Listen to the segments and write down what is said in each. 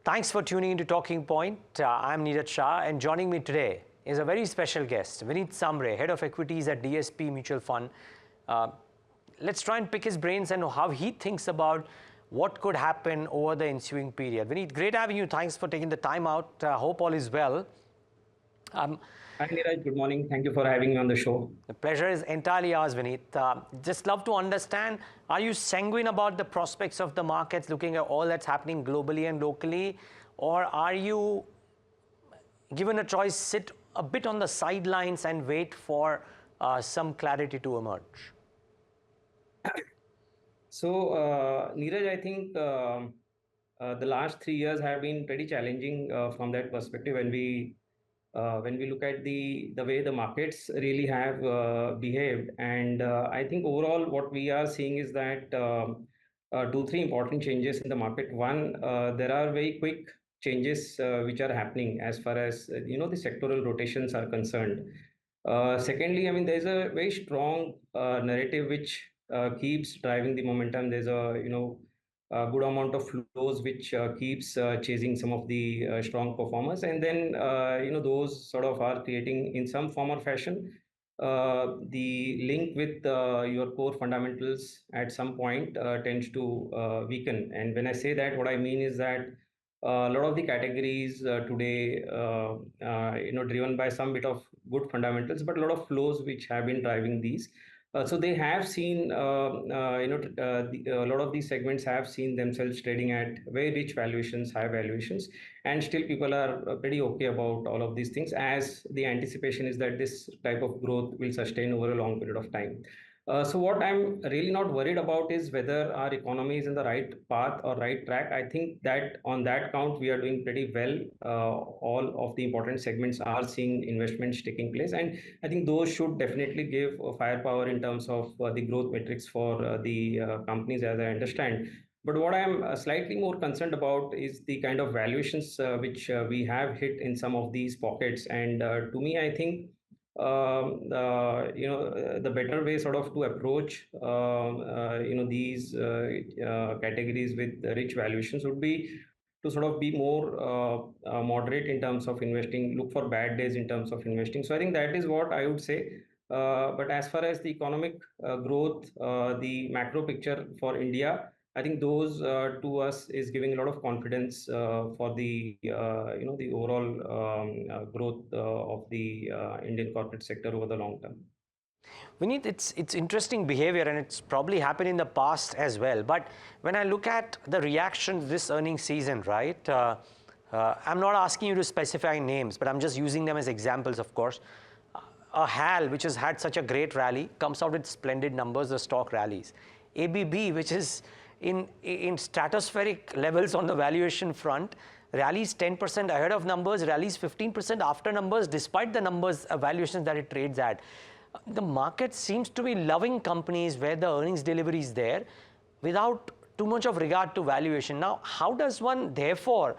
Thanks for tuning into Talking Point. I'm Niraj Shah, and joining me today is a very special guest, Vinit Sambre, Head of Equities at DSP Mutual Fund. Let's try and pick his brains and know how he thinks about what could happen over the ensuing period. Vinit, great having you. Thanks for taking the time out. Hope all is well. Hi, Niraj. Good morning. Thank you for having me on the show. The pleasure is entirely ours, Vinit. Just love to understand, are you sanguine about the prospects of the markets looking at all that's happening globally and locally? Or are you, given a choice, sit a bit on the sidelines and wait for some clarity to emerge? So, Neeraj, I think the last 3 years have been pretty challenging from that perspective. When we look at the way the markets really have behaved, and I think overall what we are seeing is that two, three important changes in the market. One, there are very quick changes which are happening as far as the sectoral rotations are concerned. Secondly, I mean, there's a very strong narrative which keeps driving the momentum. There's a good amount of flows which keeps chasing some of the strong performers, and then those sort of are creating in some form or fashion the link with your core fundamentals at some point tends to weaken. And when I say that, what I mean is that a lot of the categories today, driven by some bit of good fundamentals, but a lot of flows which have been driving these. So they have seen, a lot of these segments have seen themselves trading at very rich valuations, high valuations, and still people are pretty okay about all of these things as the anticipation is that this type of growth will sustain over a long period of time. So what I'm really not worried about is whether our economy is in the right path or right track. I think that on that count, we are doing pretty well. All of the important segments are seeing investments taking place. And I think those should definitely give firepower in terms of the growth metrics for the companies, as I understand. But what I'm slightly more concerned about is the kind of valuations which we have hit in some of these pockets. And to me, I think the better way sort of to approach these categories with rich valuations would be to sort of be more moderate in terms of investing, look for bad days in terms of investing. So I think that is what I would say. But as far as the economic growth, the macro picture for India, I think those to us is giving a lot of confidence for the the overall growth of the Indian corporate sector over the long term. Vinit, it's interesting behavior, and it's probably happened in the past as well. But when I look at the reaction this earnings season, right? I'm not asking you to specify names, but I'm just using them as examples, of course. A HAL, which has had such a great rally, comes out with splendid numbers, the stock rallies. ABB, which is in stratospheric levels on the valuation front, rallies 10% ahead of numbers, rallies 15% after numbers, despite the numbers valuations that it trades at. The market seems to be loving companies where the earnings delivery is there without too much of regard to valuation. Now, how does one therefore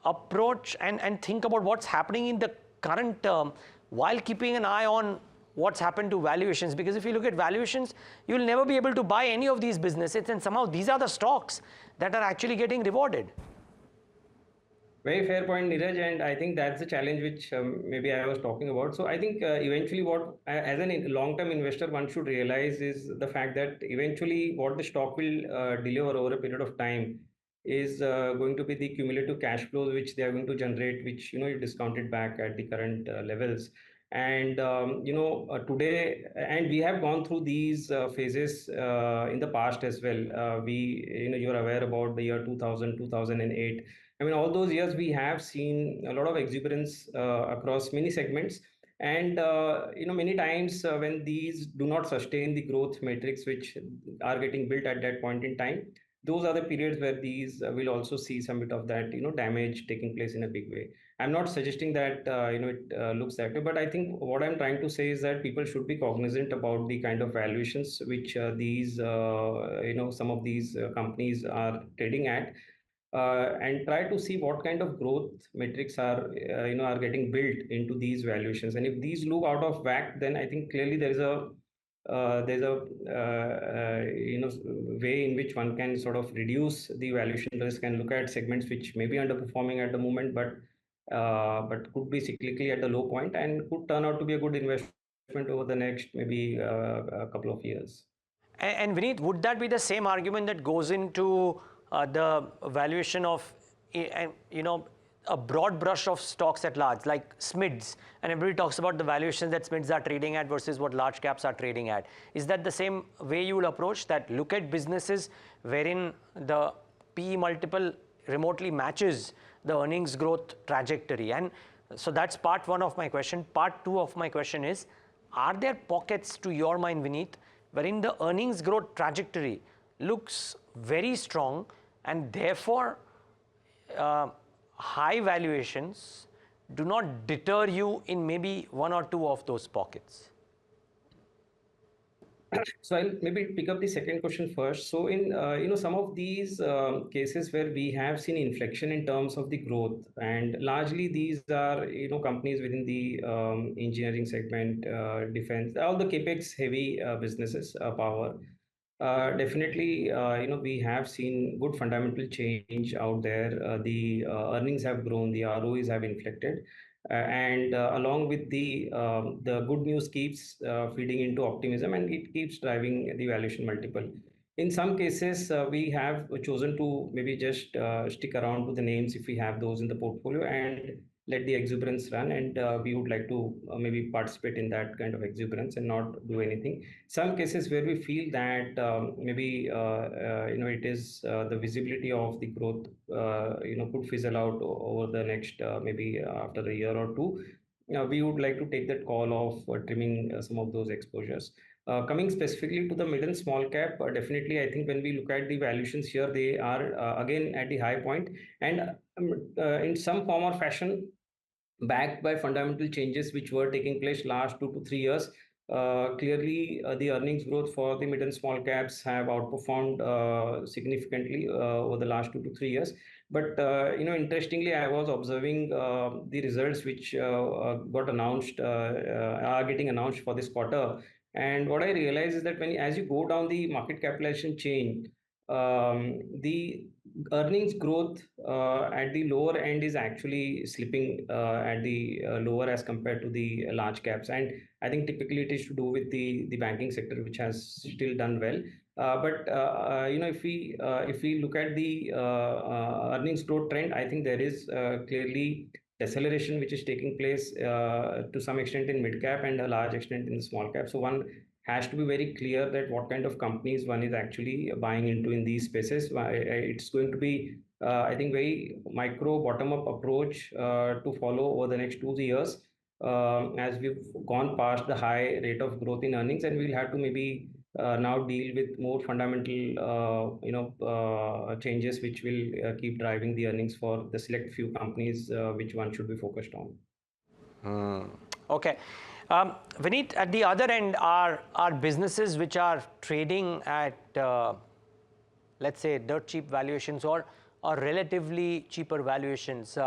approach and think about what's happening in the current term while keeping an eye on what's happened to valuations? Because if you look at valuations, you'll never be able to buy any of these businesses, and somehow these are the stocks that are actually getting rewarded. Very fair point, Niraj, and I think that's the challenge which maybe I was talking about. So I think eventually what, as a long-term investor, one should realize is the fact that eventually what the stock will deliver over a period of time is going to be the cumulative cash flows which they are going to generate, which you discounted back at the current levels. And today, and we have gone through these phases in the past as well. You're aware about the year 2000, 2008. I mean, all those years we have seen a lot of exuberance across many segments. And many times when these do not sustain the growth metrics which are getting built at that point in time, those are the periods where these will also see some bit of that damage taking place in a big way. I'm not suggesting that it looks that way, but I think what I'm trying to say is that people should be cognizant about the kind of valuations which these some of these companies are trading at, and try to see what kind of growth metrics are getting built into these valuations. And if these look out of whack, then I think clearly there is a there's a way in which one can sort of reduce the valuation risk and look at segments which may be underperforming at the moment, but could be cyclically at the low point and could turn out to be a good investment over the next maybe a couple of years. And Vineet, would that be the same argument that goes into the valuation of, you know, a broad brush of stocks at large, like SMIDs, and everybody talks about the valuations that SMIDs are trading at versus what large caps are trading at. Is that the same way you will approach that? Look at businesses wherein the PE multiple remotely matches the earnings growth trajectory. And so that's part one of my question. Part two of my question is, are there pockets to your mind, Vineet, wherein the earnings growth trajectory looks very strong and therefore high valuations do not deter you in maybe one or two of those pockets? So I'll maybe pick up the second question first. So in some of these cases where we have seen inflection in terms of the growth, and largely these are companies within the engineering segment, defense, all the capex heavy businesses, power. Definitely, we have seen good fundamental change out there. The earnings have grown, the ROEs have inflected, and along with the good news keeps feeding into optimism, and it keeps driving the valuation multiple. In some cases, we have chosen to maybe just stick around to the names if we have those in the portfolio and let the exuberance run, and we would like to maybe participate in that kind of exuberance and not do anything. Some cases where we feel that maybe it is the visibility of the growth could fizzle out over the next maybe after a year or two. We would like to take that call of trimming some of those exposures. Coming specifically to the mid and small cap, definitely I think when we look at the valuations here, they are again at the high point, and in some form or fashion backed by fundamental changes which were taking place last 2 to 3 years. Clearly, the earnings growth for the mid and small caps have outperformed significantly over the last 2 to 3 years. But interestingly, I was observing the results which got announced, are getting announced for this quarter. And what I realized is that as you go down the market capitalization chain, the earnings growth at the lower end is actually slipping at the lower as compared to the large caps, and I think typically it is to do with the banking sector, which has still done well. But if we look at the earnings growth trend, I think there is clearly deceleration which is taking place to some extent in mid cap and a large extent in the small cap. So one has to be very clear that what kind of companies one is actually buying into in these spaces. It's going to be, I think, very micro bottom-up approach to follow over the next 2 years as we've gone past the high rate of growth in earnings, and we'll have to maybe now deal with more fundamental, changes which will keep driving the earnings for the select few companies which one should be focused on. Okay. Vineet, at the other end are businesses which are trading at, let's say, dirt cheap valuations or relatively cheaper valuations.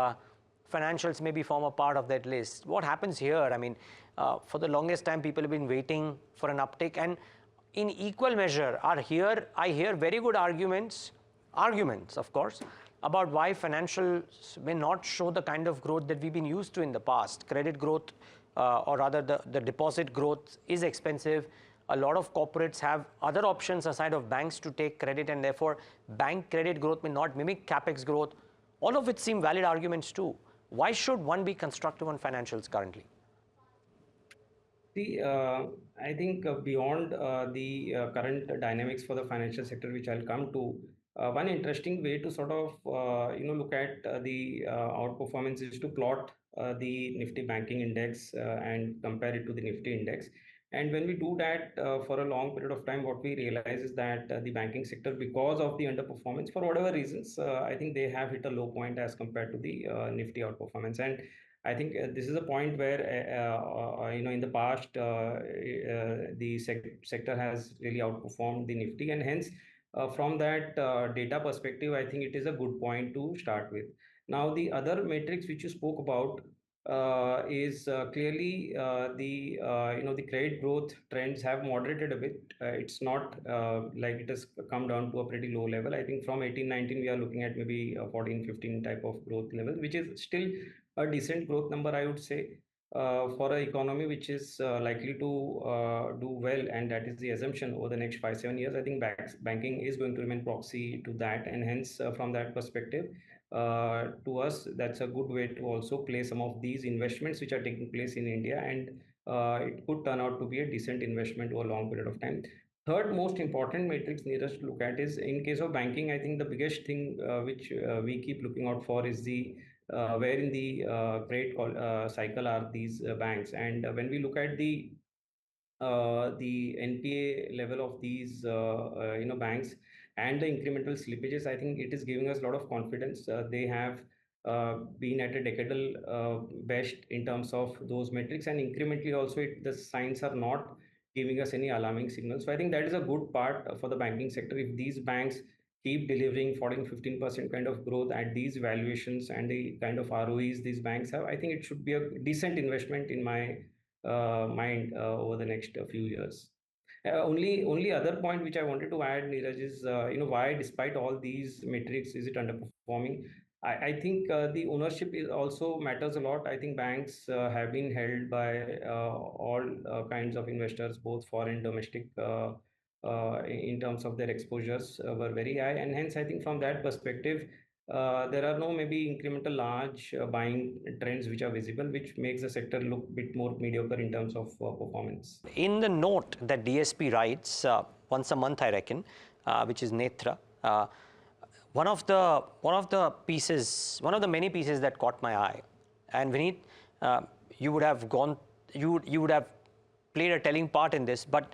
Financials maybe form a part of that list. What happens here? I mean, for the longest time, people have been waiting for an uptick, and in equal measure I hear very good arguments, of course, about why financials may not show the kind of growth that we've been used to in the past. Credit growth, or rather the deposit growth is expensive. A lot of corporates have other options aside of banks to take credit, and therefore bank credit growth may not mimic capex growth. All of which seem valid arguments too. Why should one be constructive on financials currently? See, I think beyond the current dynamics for the financial sector, which I'll come to, one interesting way to sort of look at the outperformance is to plot the Nifty Banking Index and compare it to the Nifty Index. And when we do that for a long period of time, what we realize is that the banking sector, because of the underperformance, for whatever reasons, I think they have hit a low point as compared to the Nifty outperformance. And I think this is a point where, in the past, the sector has really outperformed the Nifty, and hence, from that data perspective, I think it is a good point to start with. Now, the other metrics which you spoke about, is clearly the credit growth trends have moderated a bit. It's not like it has come down to a pretty low level. I think from 18-19 we are looking at maybe 14-15 type of growth level, which is still a decent growth number, I would say, for an economy which is likely to do well, and that is the assumption over the next 5-7 years. I think banking is going to remain proxy to that, and hence from that perspective, to us, that's a good way to also play some of these investments which are taking place in India, and it could turn out to be a decent investment over a long period of time. Third most important matrix needed to look at is, in case of banking, I think the biggest thing which we keep looking out for is the where in the credit cycle are these banks. And when we look at the NPA level of these banks and the incremental slippages, I think it is giving us a lot of confidence. They have been at a decadal best in terms of those metrics, and incrementally also the signs are not giving us any alarming signals. So I think that is a good part for the banking sector. If these banks keep delivering 14-15% kind of growth at these valuations and the kind of ROEs these banks have, I think it should be a decent investment in my mind over the next few years. Only other point which I wanted to add, Neeraj, is why despite all these metrics is it underperforming? I think the ownership is also matters a lot. I think banks have been held by all kinds of investors, both foreign, domestic, in terms of their exposures were very high, and hence I think from that perspective, there are no maybe incremental large buying trends which are visible, which makes the sector look a bit more mediocre in terms of performance. In the note that DSP writes once a month, I reckon, which is Netra, one of the pieces, one of the many pieces that caught my eye, and Vinit, you would have played a telling part in this, but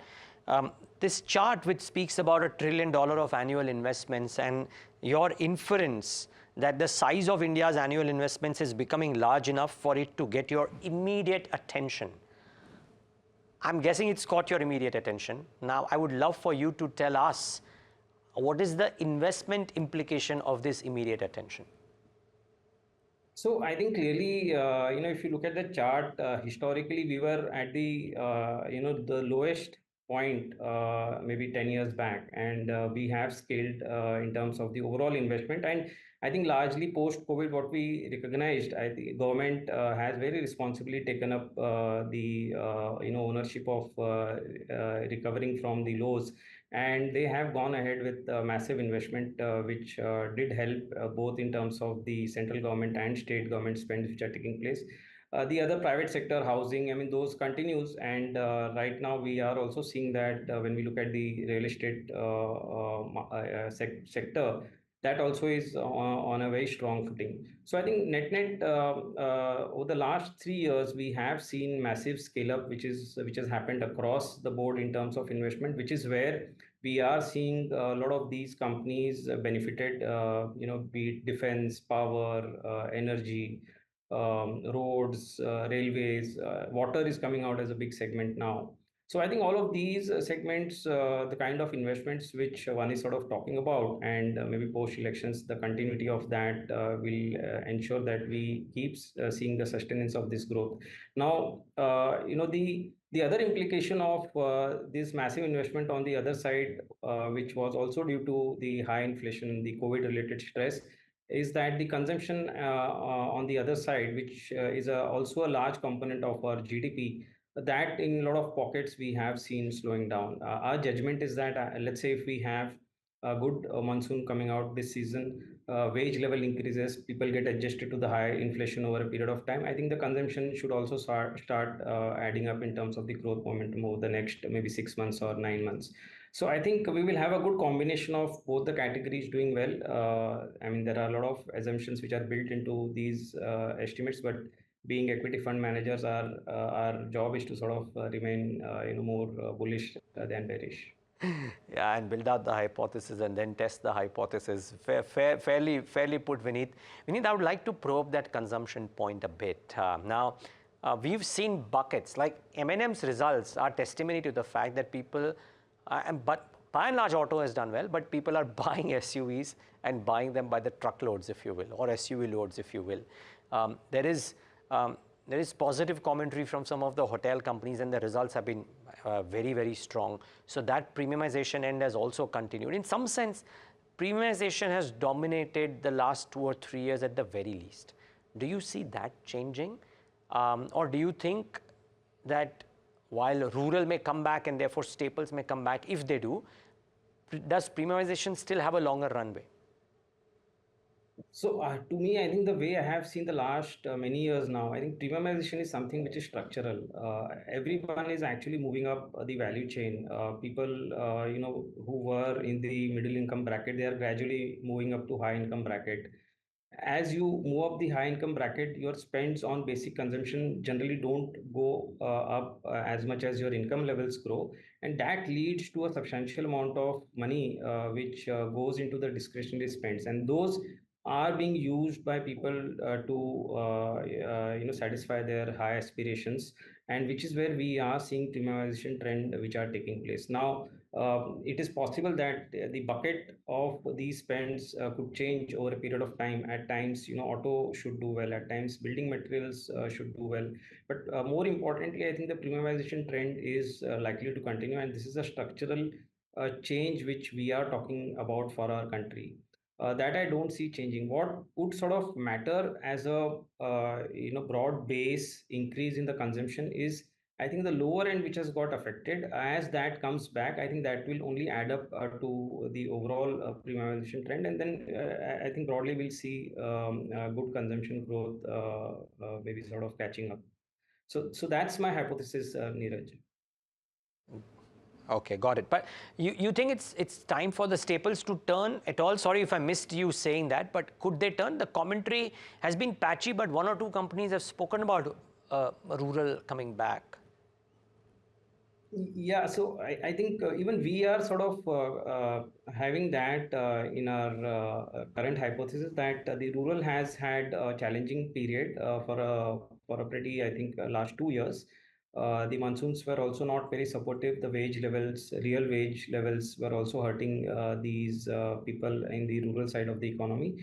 this chart which speaks about $1 trillion of annual investments, and your inference that the size of India's annual investments is becoming large enough for it to get your immediate attention. I'm guessing it's caught your immediate attention. Now, I would love for you to tell us what is the investment implication of this immediate attention. So I think clearly, if you look at the chart, historically we were at the the lowest point maybe 10 years back, and we have scaled in terms of the overall investment. And I think largely post COVID, what we recognized, I think government has very responsibly taken up the ownership of recovering from the lows, and they have gone ahead with massive investment, which did help both in terms of the central government and state government spends which are taking place. The other private sector housing, I mean, those continues, and right now we are also seeing that when we look at the real estate sector, that also is on a very strong footing. So I think net over the last 3 years we have seen massive scale up, which has happened across the board in terms of investment, which is where we are seeing a lot of these companies benefited. Be it defense, power, energy, roads, railways, water is coming out as a big segment now. So I think all of these segments, the kind of investments which one is sort of talking about, and maybe post elections, the continuity of that will ensure that we keep seeing the sustenance of this growth. Now, the other implication of this massive investment on the other side, which was also due to the high inflation, the COVID-related stress, is that the consumption on the other side, which is also a large component of our GDP, that in a lot of pockets we have seen slowing down. Our judgment is that let's say if we have a good monsoon coming out this season, wage level increases, people get adjusted to the high inflation over a period of time. I think the consumption should also start adding up in terms of the growth momentum over the next maybe 6 months or 9 months. So I think we will have a good combination of both the categories doing well. I mean, there are a lot of assumptions which are built into these estimates, but being equity fund managers, our job is to sort of remain more bullish than bearish. Yeah, and build out the hypothesis and then test the hypothesis. Fairly put, Vinit. Vinit, I would like to probe that consumption point a bit. We've seen buckets like M&M's results are testimony to the fact that people, but by and large, auto has done well, but people are buying SUVs and buying them by the truckloads, if you will, or SUV loads, if you will. There is there is positive commentary from some of the hotel companies, and the results have been very, very strong. So that premiumization end has also continued. In some sense, premiumization has dominated the last 2 or 3 years at the very least. Do you see that changing? Or do you think that while rural may come back and therefore staples may come back, if they do, does premiumization still have a longer runway? So to me, I think the way I have seen the last many years now, I think premiumization is something which is structural. Everyone is actually moving up the value chain. People, who were in the middle income bracket, they are gradually moving up to high income bracket. As you move up the high income bracket, your spends on basic consumption generally don't go up as much as your income levels grow, and that leads to a substantial amount of money which goes into the discretionary spends, and those are being used by people to satisfy their high aspirations, and which is where we are seeing premiumization trend which are taking place now. It is possible that the bucket of these spends could change over a period of time. At times, auto should do well. At times, building materials should do well. But more importantly, I think the premiumization trend is likely to continue, and this is a structural change which we are talking about for our country. That I don't see changing. What would sort of matter as a broad base increase in the consumption is, I think, the lower end which has got affected. As that comes back, I think that will only add up to the overall premiumization trend, and then I think broadly we'll see good consumption growth, maybe sort of catching up. So that's my hypothesis, Neeraj. Okay, got it. But you think it's time for the staples to turn at all? Sorry if I missed you saying that, but could they turn? The commentary has been patchy, but 1 or 2 companies have spoken about rural coming back. Yeah, so I think even we are sort of having that in our current hypothesis that the rural has had a challenging period for a pretty, I think, last 2 years. The monsoons were also not very supportive. The wage levels, real wage levels, were also hurting these people in the rural side of the economy.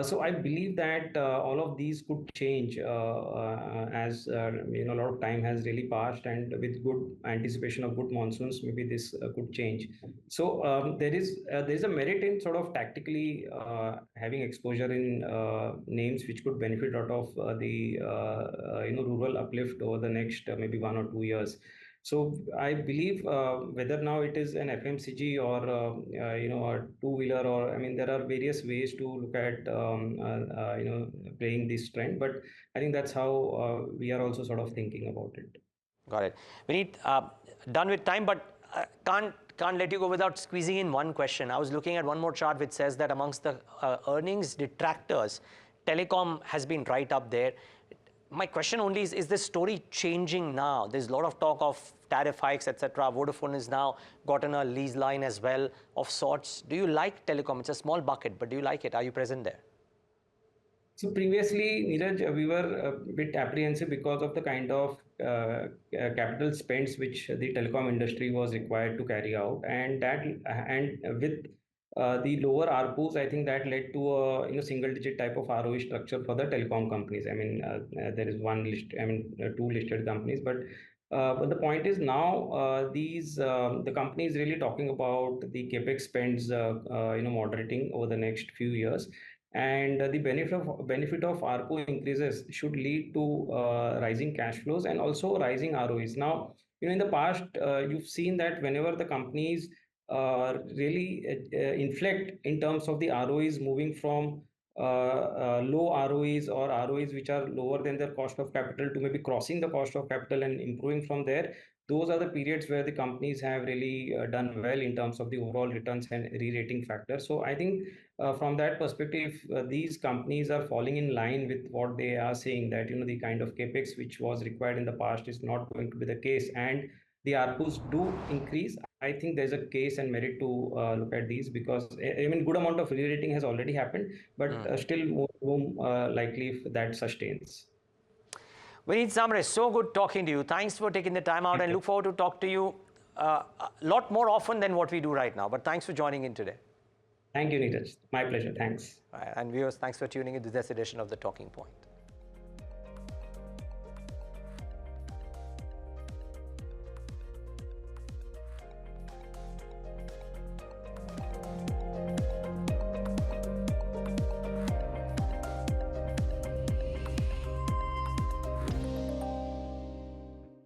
So I believe that all of these could change as a lot of time has really passed, and with good anticipation of good monsoons, maybe this could change. So there is a merit in sort of tactically having exposure in names which could benefit out of the rural uplift over the next maybe 1 or 2 years. So I believe whether now it is an FMCG or a two-wheeler, or I mean there are various ways to look at playing this trend. But I think that's how we are also sort of thinking about it. Got it. Vinit, done with time, but can't let you go without squeezing in one question. I was looking at one more chart which says that amongst the earnings detractors, telecom has been right up there. My question only is this story changing now? There's a lot of talk of tariff hikes, etc. Vodafone has now gotten a lease line as well of sorts. Do you like telecom? It's a small bucket, but do you like it? Are you present there? So previously, Neeraj, we were a bit apprehensive because of the kind of capital spends which the telecom industry was required to carry out, and with the lower ARPUs, I think that led to a single-digit type of ROE structure for the telecom companies. I mean, there is two listed companies, but the point is now the company is really talking about the capex spends moderating over the next few years, and the benefit of ARPU increases should lead to rising cash flows and also rising ROEs. Now, in the past, you've seen that whenever the companies really inflect in terms of the ROEs moving from low ROEs or ROEs which are lower than their cost of capital to maybe crossing the cost of capital and improving from there, those are the periods where the companies have really done well in terms of the overall returns and re-rating factor. So I think from that perspective, these companies are falling in line with what they are saying, that the kind of capex which was required in the past is not going to be the case, and the ARPUs do increase. I think there's a case and merit to look at these, because I mean good amount of re-rating has already happened, but still more room likely if that sustains. Vinit Sambre, so good talking to you. Thanks for taking the time out, and look forward to talk to you a lot more often than what we do right now. But thanks for joining in today. Thank you, Niraj. My pleasure. Thanks. And viewers, thanks for tuning in to this edition of The Talking Point.